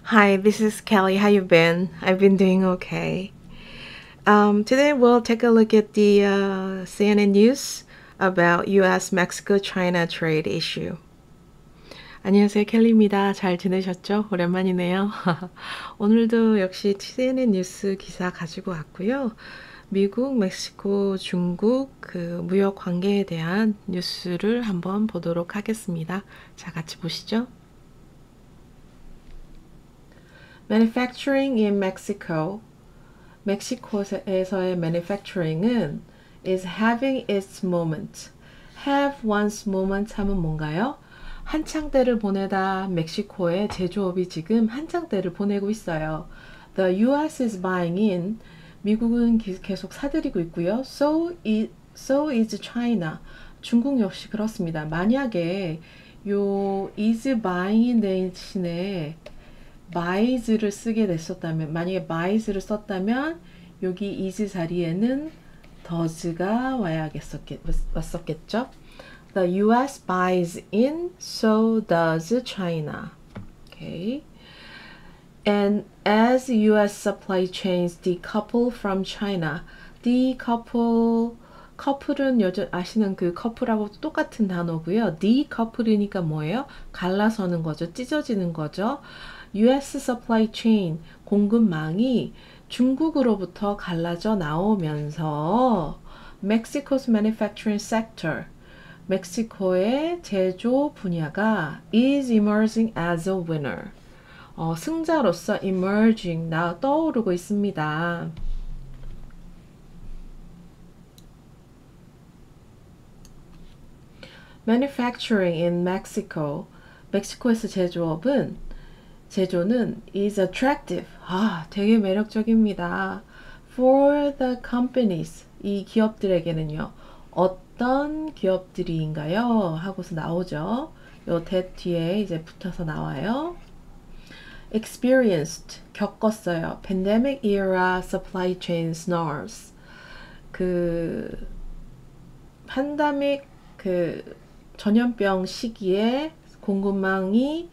Hi, this is Kelly. How you been? I've been doing okay. Today we'll take a look at the CNN news about U.S.-Mexico-China trade issue. 안녕하세요, 켈리입니다. 잘 지내셨죠? 오랜만이네요. 오늘도 역시 CNN 뉴스 기사 가지고 왔고요. 미국, 멕시코, 중국 그 무역 관계에 대한 뉴스를 한번 보도록 하겠습니다. 자, 같이 보시죠. Manufacturing in Mexico. 멕시코에서의 manufacturing은 is having its moment. have one's moment 하면 뭔가요? 한창 때를 보내다 멕시코의 제조업이 지금 한창 때를 보내고 있어요. The US is buying in. 미국은 계속 사들이고 있고요. So is China. 중국 역시 그렇습니다. 만약에 요 is buying in 대신에 buys를 쓰게 됐었다면, 만약에 buys를 썼다면 여기 is 자리에는 does가 왔었겠죠. The US buys in, so does China. Okay. And as US supply chains decouple from China, couple은 요즘 아시는 그 couple하고 똑같은 단어고요. decouple이니까 뭐예요? 갈라서는 거죠. 찢어지는 거죠. US supply chain, 공급망이 중국으로부터 갈라져 나오면서 Mexico's manufacturing sector, 멕시코의 제조 분야가 is emerging as a winner. 승자로서 emerging, 떠오르고 있습니다. Manufacturing in Mexico, 멕시코에서 제조는 is attractive. 되게 매력적입니다. For the companies, 이 기업들에게는요. 어떤 기업들인가요? 하고서 나오죠. 요 that 뒤에 이제 붙어서 나와요. Experienced, 겪었어요. Pandemic era supply chain snarls. 그 팬데믹 전염병 시기에 공급망이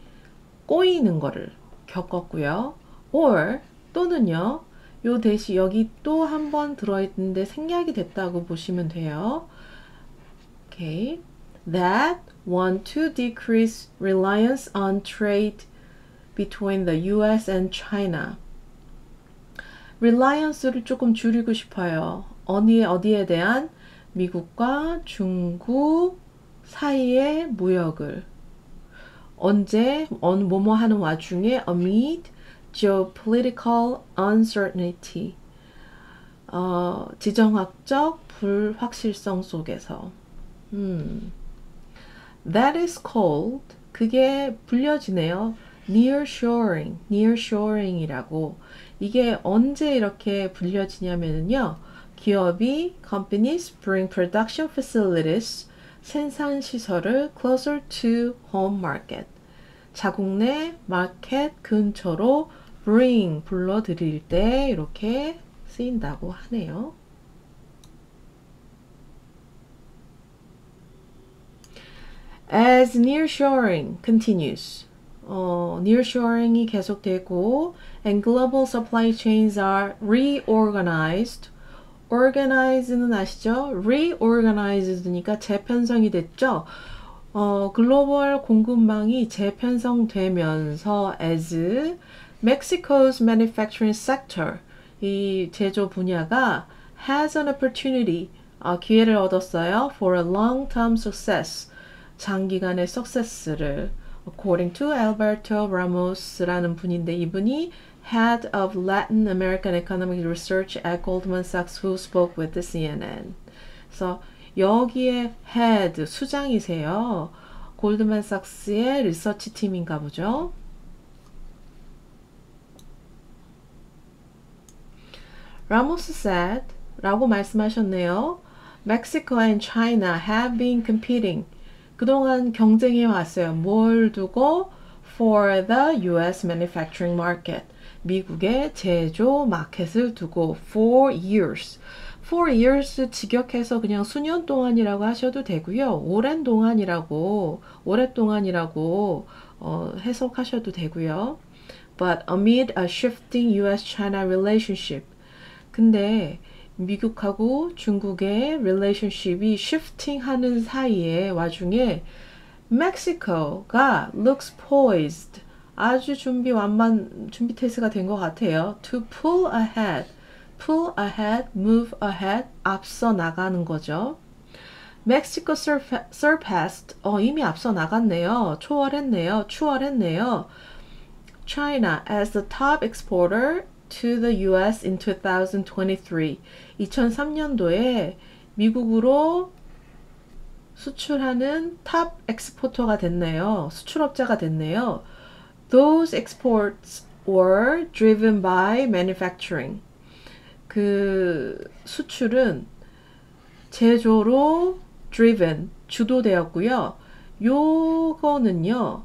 꼬이는 거를 겪었고요. or 또는요. 요 대시 여기 또 한 번 들어있는데 생략이 됐다고 보시면 돼요. Okay. That want to decrease reliance on trade between the US and China. reliance를 조금 줄이고 싶어요. 어디에 대한? 미국과 중국 사이의 무역을. 언제 뭐뭐 하는 와중에 amid geopolitical uncertainty, 지정학적 불확실성 속에서. That is called, 그게 불려지네요. nearshoring이라고. 이게 언제 이렇게 불려지냐면요. 기업이 companies bring production facilities, 생산 시설을 closer to home market, 자국 내 마켓 근처로 bring, 불러들일 때 이렇게 쓰인다고 하네요. As nearshoring continues, nearshoring이 계속되고 and global supply chains are reorganized. organize는 아시죠? reorganized니까 재편성이 됐죠. 글로벌 공급망이 재편성되면서 as Mexico's manufacturing sector, 이 제조 분야가 has an opportunity, 기회를 얻었어요. for a long-term success, 장기간의 success를. according to Alberto Ramos라는 분인데 이분이 head of Latin American Economic Research at Goldman Sachs who spoke with the CNN. 그래서 여기에 head, 수장이세요. 골드만삭스의 리서치 팀인가 보죠. Ramos said, 라고 말씀하셨네요. Mexico and China have been competing. 그동안 경쟁해 왔어요. 뭘 두고? For the US manufacturing market. 미국의 제조 마켓을 두고 for years. for years 직역해서 그냥 수년 동안이라고 하셔도 되고요. 오랫동안이라고 해석하셔도 되고요. But amid a shifting US-China relationship. 근데 미국하고 중국의 relationship이 shifting 하는 사이에 와중에 멕시코가 looks poised. 아주 준비 태세가 된 것 같아요. To pull ahead, move ahead, 앞서 나가는 거죠. Mexico surpassed, 이미 앞서 나갔네요. 추월했네요. China as the top exporter to the US in 2023. 2003년도에 미국으로 수출하는 탑 엑스포터가 됐네요. 수출업자가 됐네요. Those exports were driven by manufacturing. 그 수출은 제조로 driven, 주도되었고요. 요거는요.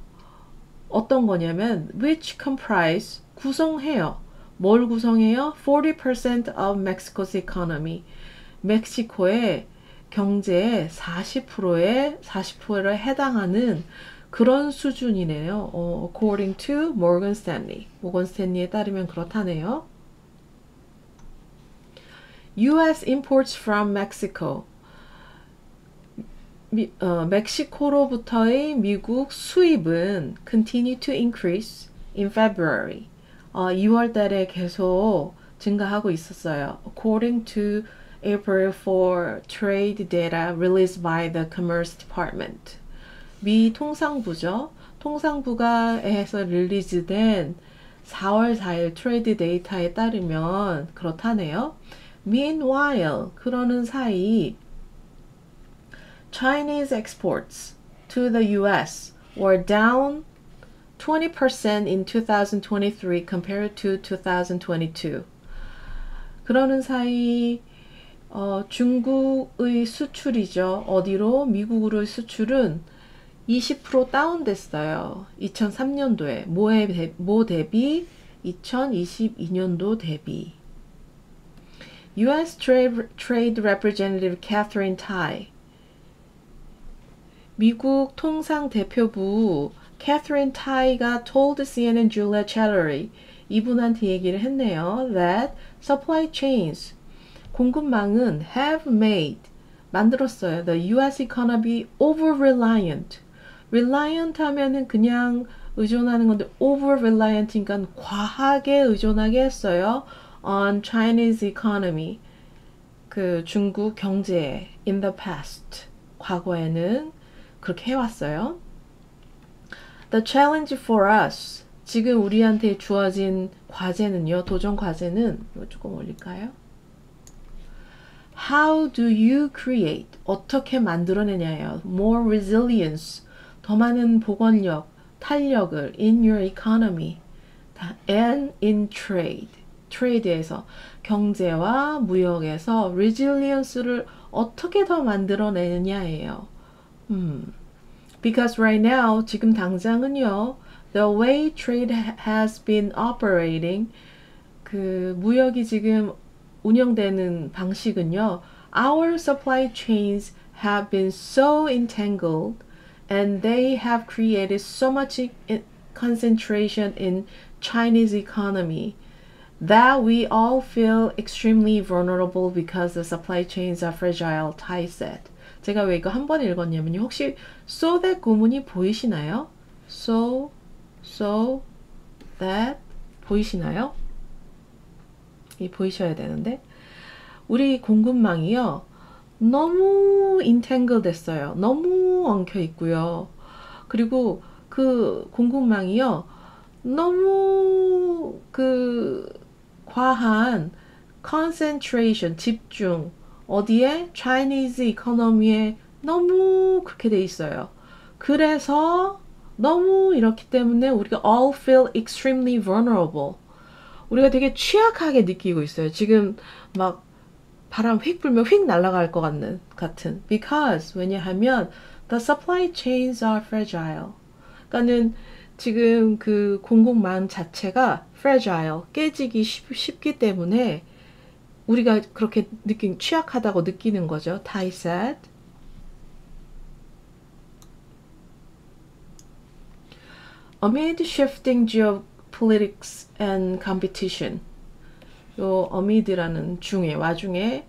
어떤 거냐면 which comprise, 구성해요. 뭘 구성해요? 40% of Mexico's economy. 멕시코의 경제의 40%에 해당하는 그런 수준이네요. According to Morgan Stanley. 모건 스탠리에 따르면 그렇다네요. US imports from Mexico. 멕시코로부터의 미국 수입은 continue to increase in February. 2월 달에 계속 증가하고 있었어요. According to April 4 trade data released by the Commerce Department. 미 통상부죠. 통상부가 해서 릴리즈된 4월 4일 트레이드 데이터에 따르면 그렇다네요. Meanwhile, 그러는 사이 Chinese exports to the US were down 20% in 2023 compared to 2022. 그러는 사이 중국의 수출이죠. 어디로? 미국으로의 수출은 20% 다운됐어요. 2003년도에 뭐 대비 2022년도 대비. US Trade Representative Catherine Tai. 미국 통상 대표부 Catherine Tai가 told CNN Julia Chattery 이분한테 얘기를 했네요. That supply chains 공급망은 have made 만들었어요. The US economy over-reliant. reliant 하면은 그냥 의존하는 건데 over-reliant이니까 과하게 의존하게 했어요. on Chinese economy. 그 중국 경제에 in the past. 과거에는 그렇게 해왔어요. The challenge for us. 지금 우리한테 주어진 과제는요. 도전 과제는 이거 조금 올릴까요? How do you create? 어떻게 만들어내냐예요. More resilience. 더 많은 복원력, 탄력을 in your economy and in trade. trade에서 경제와 무역에서 resilience를 어떻게 더 만들어내느냐예요. Because right now, 지금 당장은요, the way trade has been operating, 그 무역이 지금 운영되는 방식은요, our supply chains have been so entangled and they have created so much concentration in Chinese economy that we all feel extremely vulnerable because the supply chains are fragile, Tai said. 제가 왜 이거 한 번 읽었냐면요. 혹시 so that 구문이 보이시나요? so that 보이시나요? 이 보이셔야 되는데 우리 공급망이요. 너무 entangled 됐어요. 너무 엉켜 있고요. 그리고 그 공급망이요. 너무 그 과한 concentration, 집중 어디에? Chinese economy에 너무 그렇게 돼 있어요. 그래서 너무 이렇기 때문에 우리가 all feel extremely vulnerable. 우리가 되게 취약하게 느끼고 있어요. 지금 막 바람 휙 불면 휙 날아갈 것 같은. Because 왜냐하면 the supply chains are fragile. 그러니까는 지금 그 공급망 자체가 fragile, 깨지기 쉽기 때문에 우리가 그렇게 취약하다고 느끼는 거죠. Tai said. Amid shifting politics and competition. 요 amid라는 중에 와중에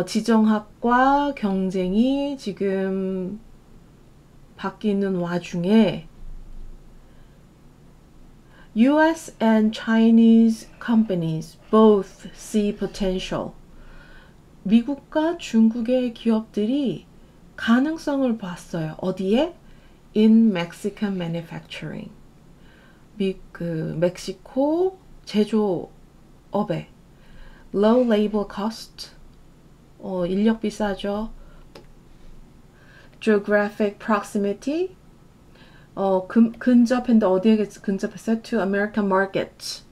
지정학과 경쟁이 지금 바뀌는 와중에 US and Chinese companies both see potential. 미국과 중국의 기업들이 가능성을 봤어요. 어디에? In Mexican manufacturing. 멕시코 제조업에 low labor cost. 인력 비싸죠. Geographic proximity. 근접했는데 어디에 근접했어요? To American markets.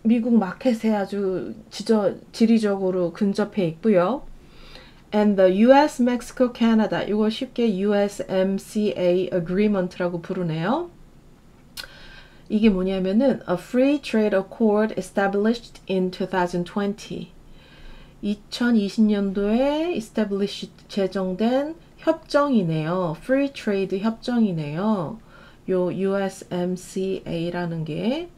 미국 마켓에 아주 지리적으로 근접해 있고요. And the US, Mexico, Canada. 이거 쉽게 USMCA Agreement라고 부르네요. 이게 뭐냐면은 A Free Trade Accord established in 2020. 2020년도에 제정된 협정이네요. Free Trade 협정이네요. 요 USMCA라는 게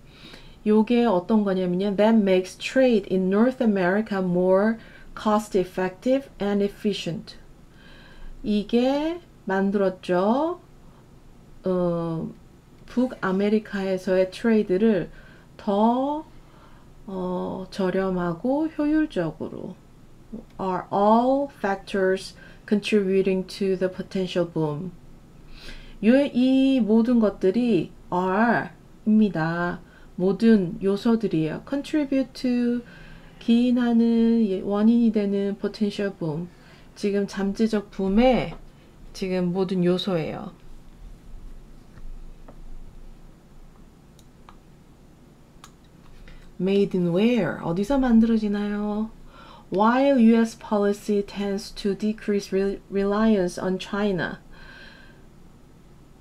요게 어떤 거냐면요. That makes trade in North America more cost effective and efficient. 이게 만들었죠. 북아메리카에서의 트레이드를 더 저렴하고 효율적으로. Are all factors contributing to the potential boom. 이 모든 것들이 are입니다. 모든 요소들이에요. contribute to 기인하는 원인이 되는 potential boom. 지금 잠재적 붐의 지금 모든 요소예요. Made in where? 어디서 만들어지나요? While US policy tends to decrease reliance on China.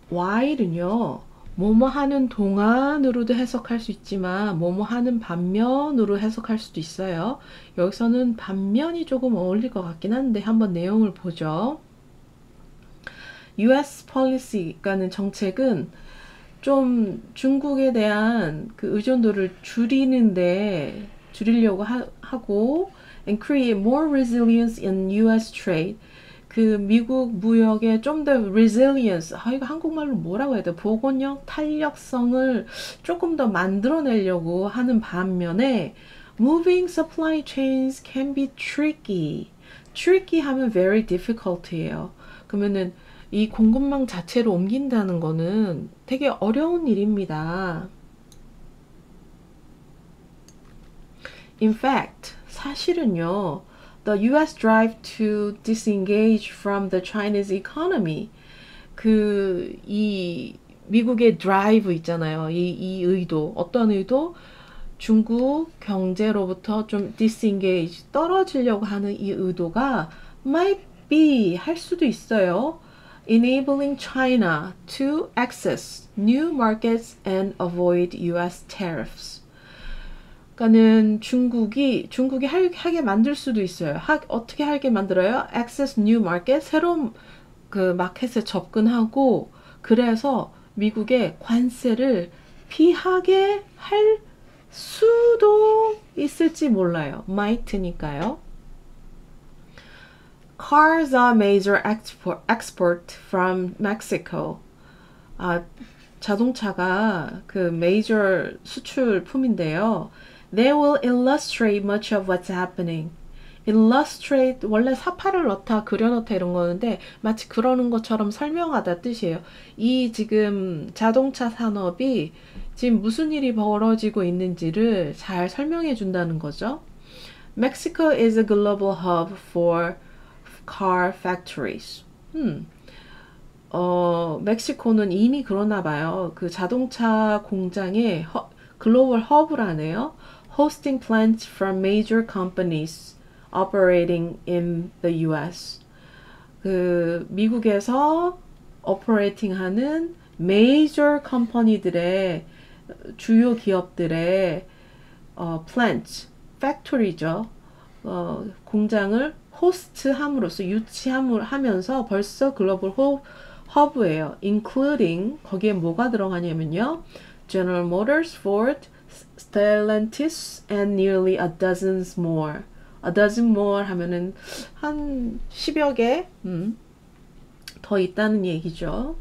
while은요. 뭐뭐 하는 동안으로도 해석할 수 있지만 뭐뭐 하는 반면으로 해석할 수도 있어요. 여기서는 반면이 조금 어울릴 것 같긴 한데 한번 내용을 보죠. US policy라는 정책은 좀 중국에 대한 그 의존도를 줄이려고 하고 and create more resilience in US trade. 그 미국 무역에 좀 더 resilience, 이거 한국말로 뭐라고 해야 돼? 복원력, 탄력성을 조금 더 만들어내려고 하는 반면에 moving supply chains can be tricky. tricky 하면 very difficult예요. 그러면은 이 공급망 자체를 옮긴다는 거는 되게 어려운 일입니다. In fact, 사실은요. The US drive to disengage from the Chinese economy. 이 미국의 drive 있잖아요. 이 의도. 어떤 의도? 중국 경제로부터 좀 disengage, 떨어지려고 하는 이 의도가 might be, 할 수도 있어요. Enabling China to access new markets and avoid US tariffs. 그러니까는 중국이 하게 만들 수도 있어요. 어떻게 하게 만들어요? Access new market, 새로운 그 마켓에 접근하고 그래서 미국의 관세를 피하게 할 수도 있을지 몰라요. might니까요. Cars are major export from Mexico. 자동차가 그 major 수출품인데요. They will illustrate much of what's happening. illustrate 원래 사파를 넣다, 그려넣다 이런 거는데 마치 그러는 것처럼 설명하다 뜻이에요. 이 지금 자동차 산업이 지금 무슨 일이 벌어지고 있는지를 잘 설명해 준다는 거죠. Mexico is a global hub for car factories. 멕시코는 이미 그러나 봐요. 그 자동차 공장의 글로벌 허브라네요. Hosting plants from major companies operating in the US. 그 미국에서 operating 하는 major 컴퍼니들의 주요 기업들의 plants, factory죠. 공장을 호스트함으로써 유치하면서 벌써 글로벌 허브예요. including 거기에 뭐가 들어가냐면요. General Motors, Ford, Stellantis, and nearly a dozen more. A dozen more 하면은 한 10여 개 더 있다는 얘기죠.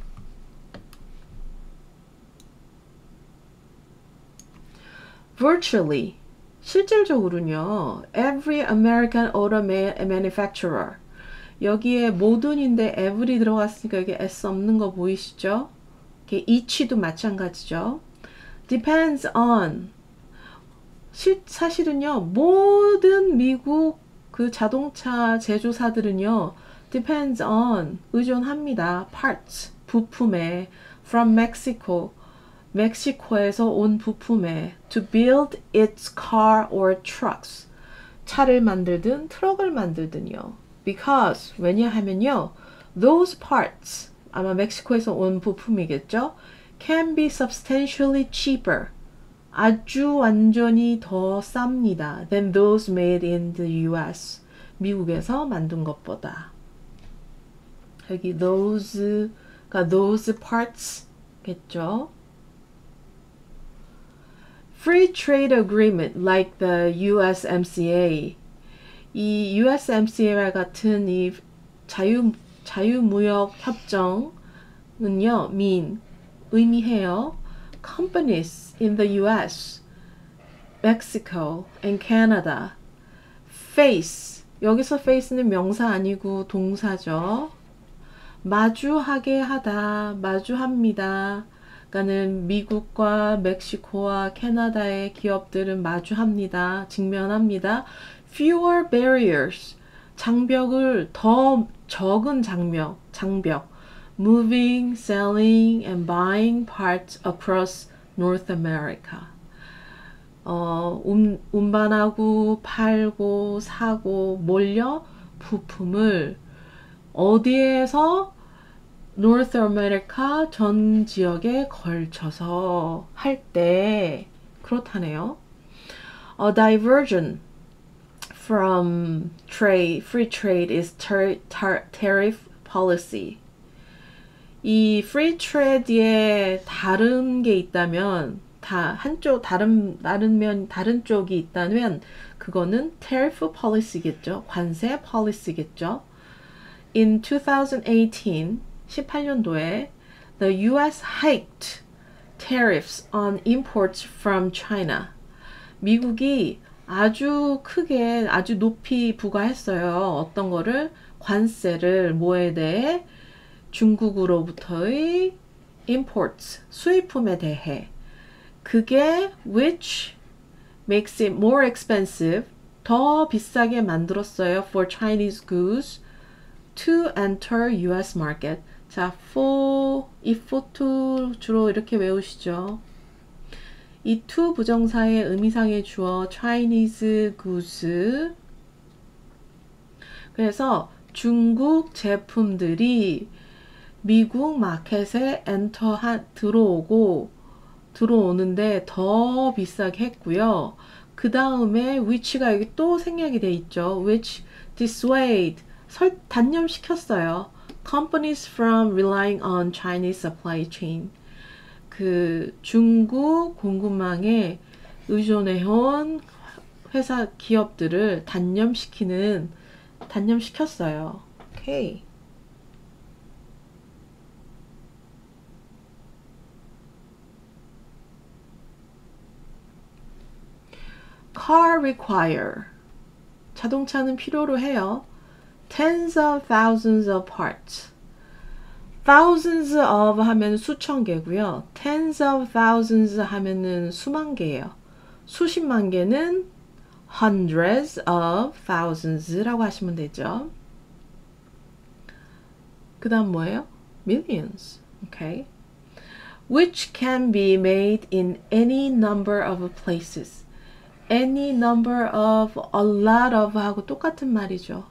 Virtually 실질적으로는요. Every American auto manufacturer 여기에 모든인데 every 들어갔으니까 여기 s 없는 거 보이시죠? each도 마찬가지죠. Depends on 사실은요. 모든 미국 그 자동차 제조사들은요. Depends on 의존합니다. Parts 부품에 from Mexico 멕시코에서 온 부품에 to build its car or trucks 차를 만들든 트럭을 만들든요. Because 왜냐하면요. Those parts 아마 멕시코에서 온 부품이겠죠. Can be substantially cheaper 아주 완전히 더 쌉니다. Than those made in the US 미국에서 만든 것보다 여기 those가 those parts 겠죠. Free trade agreement like the USMCA 이 USMCA 같은 이 자유무역 협정은요, 의미해요. Companies in the US, Mexico, and Canada face, 여기서 face는 명사 아니고 동사죠. 마주하게 하다, 마주합니다. 그러니까는 미국과 ม็시코와 캐나다의 기업들은 마주합니다. 직면합니다. Fewer barriers, 장벽을 더 적은 장벽. Moving, selling, and buying parts across North America. 운반하고 팔고 사고 몰려 부품을 어디에서 North America 전 지역에 걸쳐서 할 때 그렇다네요. A diversion from free trade is tariff policy. 이 free trade에 다른 게 있다면 다른 쪽이 있다면 그거는 tariff policy겠죠. 관세 policy겠죠. In 2018 18년도에 the US hiked tariffs on imports from China. 미국이 아주 크게 아주 높이 부과했어요. 어떤 거를 관세를 뭐에 대해 중국으로부터의 imports 수입품에 대해 그게 which makes it more expensive 더 비싸게 만들었어요. for Chinese goods to enter US market. 자, 이 for to 주로 이렇게 외우시죠. 이 to 부정사의 의미상의 주어 Chinese goods. 그래서 중국 제품들이 미국 마켓에 들어오는데 더 비싸게 했고요. 그 다음에 which가 여기 또 생략이 돼 있죠. which dissuade 단념시켰어요. Companies from relying on Chinese supply chain. 그 중국 공급망에 의존해온 회사 기업들을 단념시켰어요. 오케이. Car require. 자동차는 필요로 해요. Tens of thousands of parts. Thousands of 하면 수천 개고요. Tens of thousands 하면은 수만 개예요. 수십만 개는 hundreds of thousands라고 하시면 되죠. 그 다음 뭐예요? Millions. Okay. Which can be made in any number of places. Any number of, a lot of 하고 똑같은 말이죠.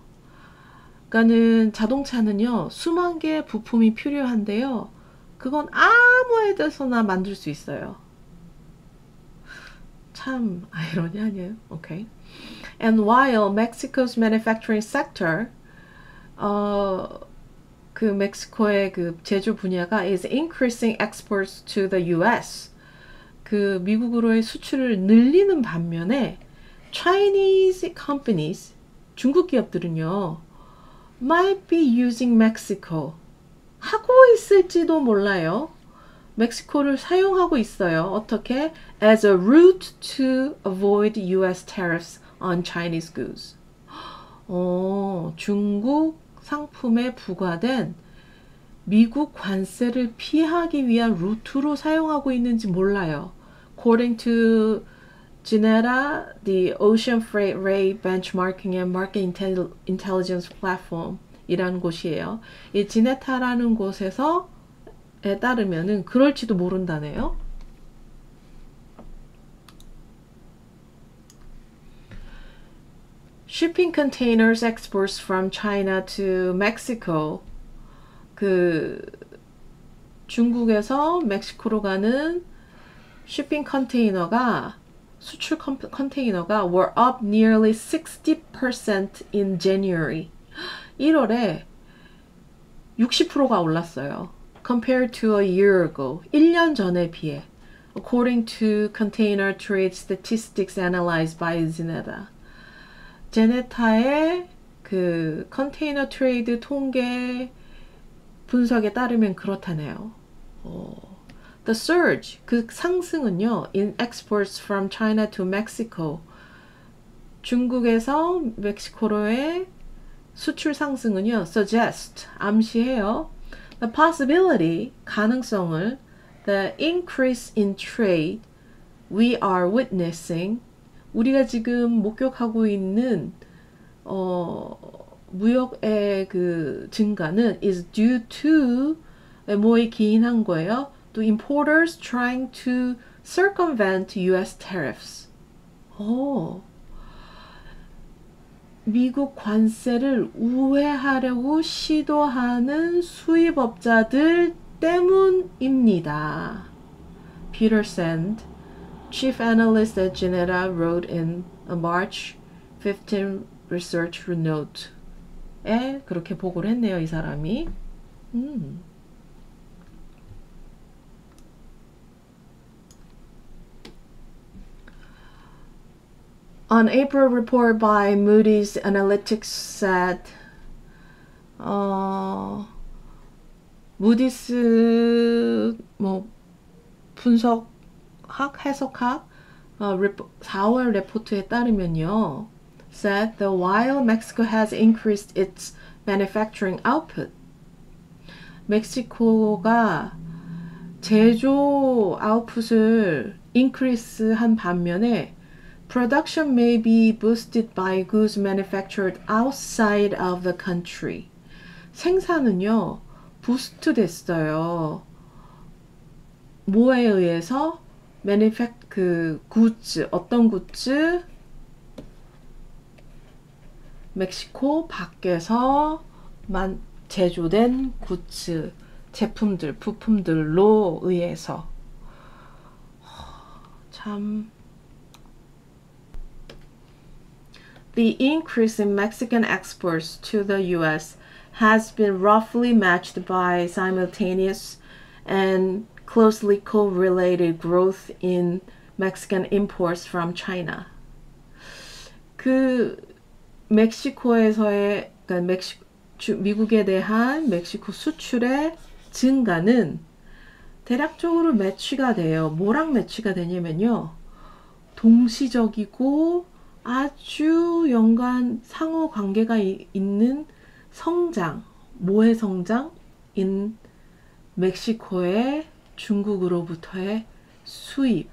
그러니까는 자동차는요, 수만 개의 부품이 필요한데요. 그건 아무 데서나 만들 수 있어요. 참 아이러니 아니에요? Okay. And while Mexico's manufacturing sector, 그 멕시코의 그 제조 분야가 is increasing exports to the US. 그 미국으로의 수출을 늘리는 반면에 Chinese companies, 중국 기업들은요, might be using Mexico. 하고 있을지도 몰라요. 멕시코를 사용하고 있어요. 어떻게? As a route to avoid US tariffs on Chinese goods. 중국 상품에 부과된 미국 관세를 피하기 위한 루트로 사용하고 있는지 몰라요. According to Ginetta, the Ocean Freight Rate Benchmarking and Market Intelligence Platform 이라는 곳이에요. 이 지네타라는 곳에서에 따르면은 그럴지도 모른다네요. Shipping containers exports from China to Mexico. 그 중국에서 멕시코로 가는 shipping 컨테이너가 수출 컨테이너가 were up nearly 60% in January. 1월에 60%가 올랐어요. Compared to a year ago. 1년 전에 비해. According to container trade statistics analyzed by Zineta. 제네타의 그 컨테이너 트레이드 통계 분석에 따르면 그렇다네요. The surge, 그 상승은요, in exports from China to Mexico. 중국에서 멕시코로의 수출 상승은요, suggest, 암시해요. The possibility, 가능성을, the increase in trade we are witnessing, 우리가 지금 목격하고 있는 무역의 그 증가는 is due to 뭐에 기인한 거예요? To importers trying to circumvent US tariffs. 미국 관세를 우회하려고 시도하는 수입업자들 때문입니다. Peter Sand, chief analyst at Ginetta, wrote in a March 15 research note에 그렇게 보고를 했네요, 이 사람이. An April report by Moody's Analytics said, 무디스 뭐 분석학, 해석학 4월 레포트에 따르면요, said that while Mexico has increased its manufacturing output, 멕시코가 제조 아웃풋을 increase한 반면에 production may be boosted by goods manufactured outside of the country. 생산은요, 부스트 됐어요. 뭐에 의해서? 그 굿즈, 어떤 굿즈? 멕시코 밖에서 제조된 굿즈, 제품들, 부품들로 의해서. 참. The increase in Mexican exports to the US has been roughly matched by simultaneous and closely correlated growth in Mexican imports from China. 그 멕시코에서의, 그러니까 미국에 대한 멕시코 수출의 증가는 대략적으로 매치가 돼요. 뭐랑 매치가 되냐면요, 동시적이고 아주 상호 관계가 있는 성장, 뭐의 성장? in 멕시코의 중국으로부터의 수입,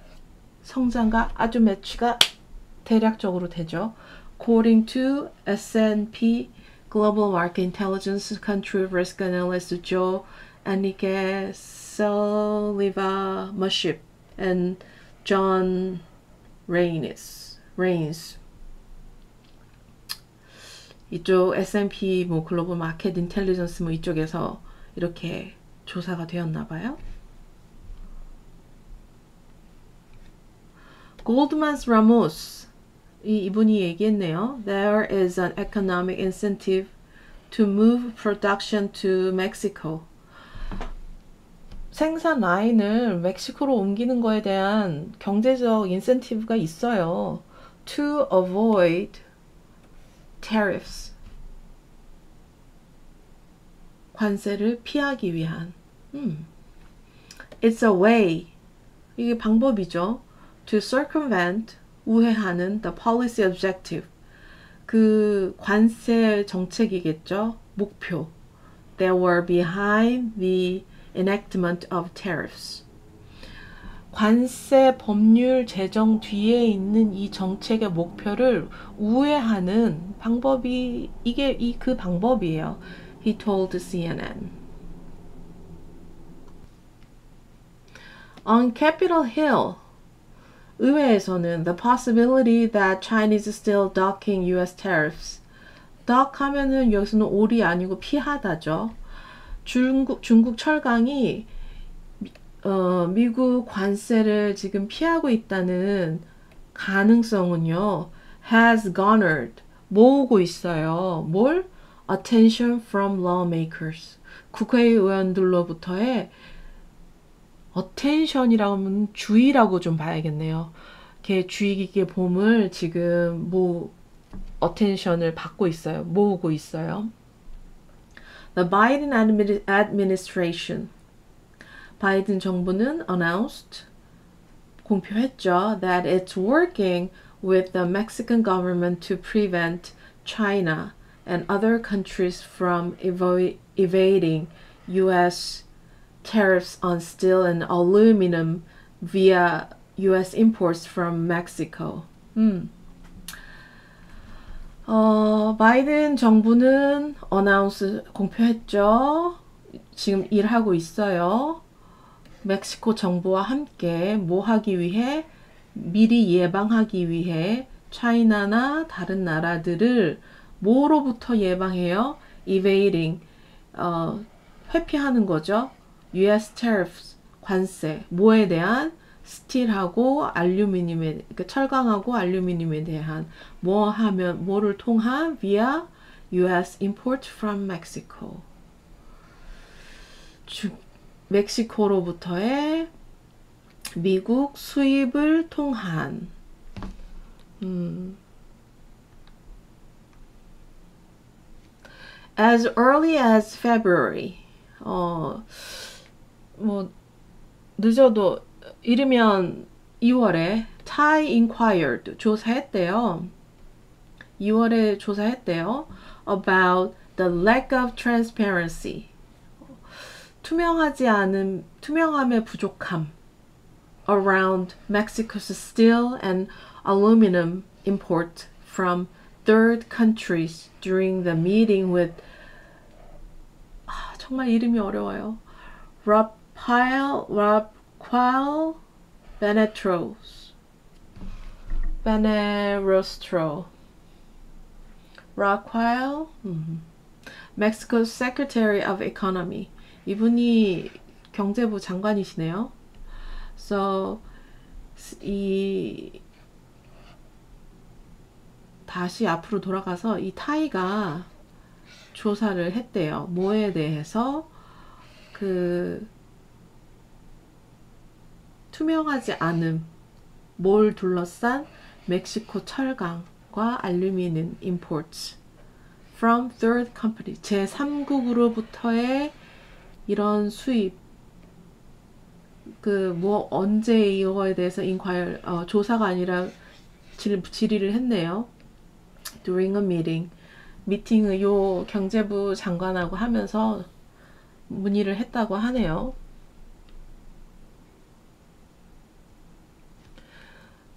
성장과 아주 매치가 대략적으로 되죠. According to S&P Global Market Intelligence Country Risk Analyst Joe Enrique Saliva Maship and John Rains. 이쪽 S&P 뭐 글로벌 마켓 인텔리전스 뭐 이쪽에서 이렇게 조사가 되었나 봐요. Goldman Ramos 이분이 얘기했네요. There is an economic incentive to move production to Mexico. 생산 라인을 멕시코로 옮기는 거에 대한 경제적 인센티브가 있어요. To avoid tariffs. 관세를 피하기 위한. It's a way. 이게 방법이죠. To circumvent, 우회하는 the policy objective. 그 관세 정책이겠죠. 목표. That were behind the enactment of tariffs. 관세 법률 제정 뒤에 있는 이 정책의 목표를 우회하는 방법이 이게 그 방법이에요. He told CNN. On Capitol Hill, 의회에서는 the possibility that China is still docking U.S. tariffs. dock 하면은 여기서는 올이 아니고 피하다죠. 중국 철강이 미국 관세를 지금 피하고 있다는 가능성은요, has garnered, 모으고 있어요. 뭘? Attention from lawmakers. 국회의원들로부터의 attention이라고 하면 주의라고 좀 봐야겠네요. 이렇게 주의 깊게 봄을 지금 attention을 받고 있어요. 모으고 있어요. The Biden administration. 바이든 정부는 announced, 공표했죠. That it's working with the Mexican government to prevent China and other countries from evading U.S. tariffs on steel and aluminum via U.S. imports from Mexico. 바이든 정부는 announce, 공표했죠. 지금 일하고 있어요. 멕시코 정부와 함께 뭐 하기 위해? 미리 예방하기 위해 차이나나 다른 나라들을 뭐로부터 예방해요? evading, 회피하는 거죠. US tariffs, 관세, 뭐에 대한? 스틸하고 알루미늄에, 그러니까 철강하고 알루미늄에 대한 뭐 하면, 뭐를 통한? via US import from Mexico. 멕시코로부터의 미국 수입을 통한 as early as February. 뭐 늦어도 이르면 2월에 Thai inquired, 조사했대요. 2월에 조사했대요. About the lack of transparency. 투명함의 부족함 around Mexico's steel and aluminum import from third countries during the meeting with 정말 이름이 어려워요. Rafael Benarrostro. Rafael, Mexico's Secretary of Economy. 이분이 경제부 장관이시네요. So, 다시 앞으로 돌아가서 이 타이가 조사를 했대요. 뭐에 대해서? 투명하지 않음, 뭘 둘러싼 멕시코 철강과 알루미늄 imports from third company, 제3국으로부터의 이런 수입, 언제 이거에 대해서 조사가 아니라 질의를 했네요. During a meeting. 미팅을 요 경제부 장관하고 하면서 문의를 했다고 하네요.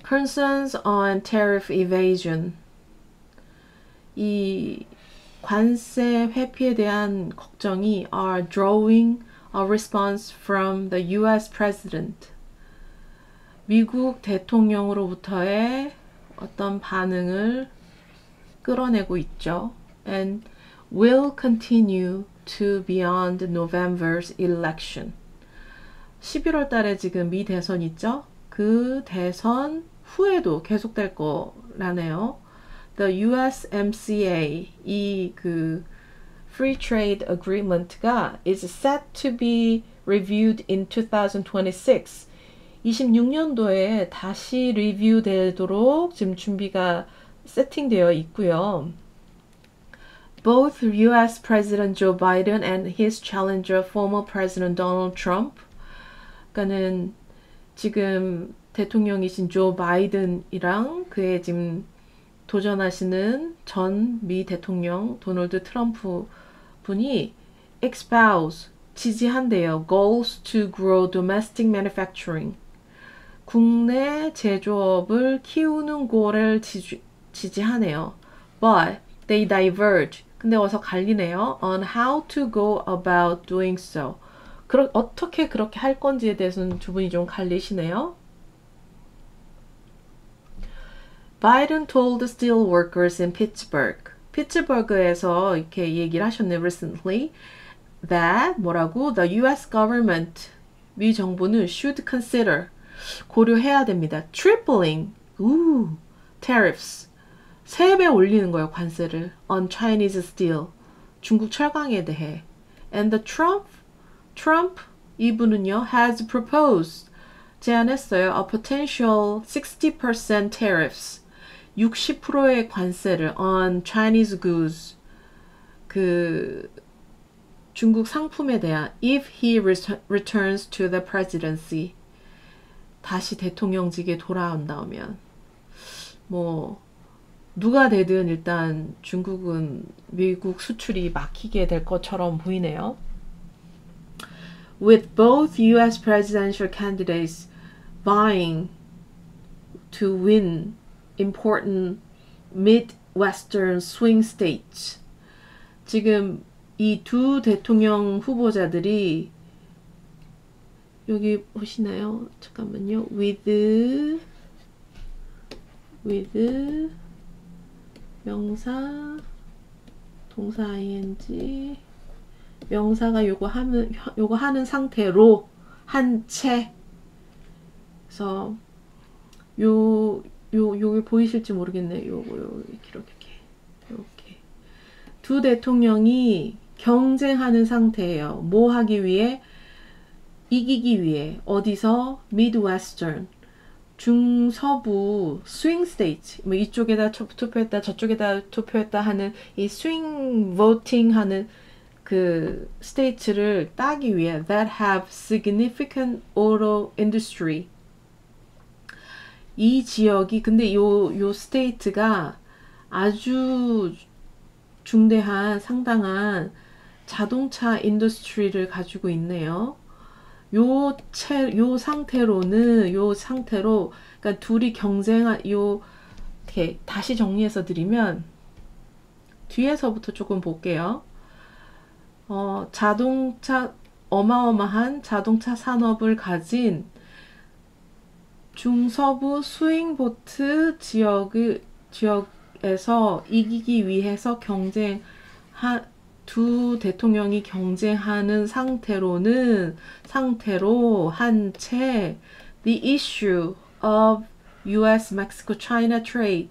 Concerns on tariff evasion. 이 관세 회피에 대한 걱정이 are drawing a response from the US President. 미국 대통령으로부터의 어떤 반응을 끌어내고 있죠. And will continue to beyond November's election. 11월 달에 지금 미 대선 있죠? 그 대선 후에도 계속될 거라네요. The USMCA, Free Trade Agreement가 is set to be reviewed in 2026. 26년도에 다시 리뷰 되도록 지금 준비가 세팅되어 있고요. Both US President Joe Biden and his challenger former President Donald Trump 그러니까는 지금 대통령이신 조 바이든이랑 그의 지금 도전하시는 전 미 대통령 도널드 트럼프 분이 espouse 지지한대요. Goals to grow domestic manufacturing. 국내 제조업을 키우는 거를 지지하네요. But they diverge. 근데 어서 갈리네요. On how to go about doing so. 어떻게 그렇게 할 건지에 대해서는 두 분이 좀 갈리시네요. Biden told the steel workers in Pittsburgh. 피츠버그에서 이렇게 얘기를 하셨네요. Recently. That 뭐라고? The US government. 미 정부는 should consider. 고려해야 됩니다. Tripling. Tariffs. 3배 올리는 거예요. 관세를. On Chinese steel. 중국 철강에 대해. And the Trump 이분은요. Has proposed. 제안했어요. A potential 60% tariffs. 60%의 관세를 on Chinese goods. 그 중국 상품에 대한 if he returns to the presidency. 다시 대통령직에 돌아온다면 뭐 누가 되든 일단 중국은 미국 수출이 막히게 될 것처럼 보이네요. With both US presidential candidates vying to win important Midwestern swing states. 지금 이 두 대통령 후보자들이 여기 보시나요? 잠깐만요. with 명사 동사 ing 명사가 요거 하는 상태로 한 채. 그래서 요게 보이실지 모르겠네요. 요거 이렇게 두 대통령이 경쟁하는 상태예요. 뭐 하기 위해? 이기기 위해. 어디서? Midwestern. 중서부 swing state. 뭐 이쪽에다 투표했다 저쪽에다 투표했다 하는 이 swing voting 하는 그 스테이트를 따기 위해 that have significant auto industry. 이 지역이 근데 요 스테이트가 아주 중대한 상당한 자동차 인더스트리를 가지고 있네요. 요 상태로 그러니까 둘이 이렇게 다시 정리해서 드리면 뒤에서부터 조금 볼게요. 어마어마한 자동차 산업을 가진 중서부 스윙보트 지역에서 이기기 위해서 두 대통령이 경쟁하는 상태로 한 채 the issue of US-Mexico-China trade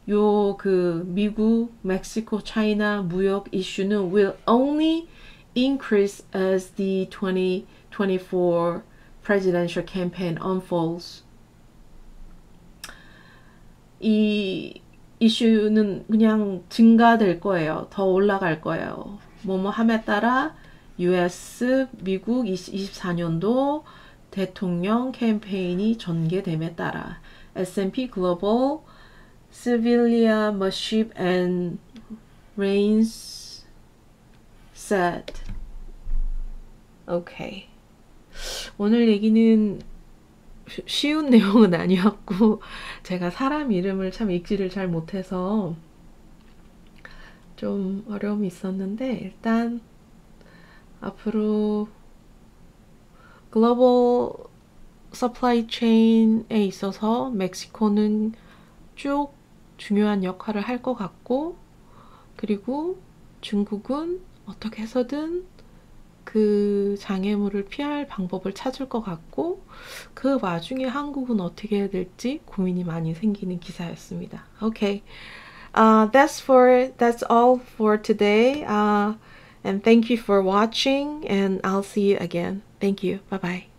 요 그 미국, 멕시코, 차이나 무역 이슈는 will only increase as the 2024 presidential campaign unfolds. 이 이슈는 그냥 증가될 거예요. 더 올라갈 거예요. 뭐뭐 함에 따라 US, 미국 24년도 대통령 캠페인이 전개됨에 따라 S&P Global, Civilian Mashib and Reigns said. 오케이. 오늘 얘기는 쉬운 내용은 아니었고 제가 사람 이름을 참 읽지를 잘 못해서 좀 어려움이 있었는데 일단 앞으로 글로벌 서플라이 체인에 있어서 멕시코는 쭉 중요한 역할을 할 것 같고 그리고 중국은 어떻게 해서든 그 장애물을 피할 방법을 찾을 것 같고 그 와중에 한국은 어떻게 해야 될지 고민이 많이 생기는 기사였습니다. Okay, that's all for today. And thank you for watching, and I'll see you again. Thank you. Bye bye.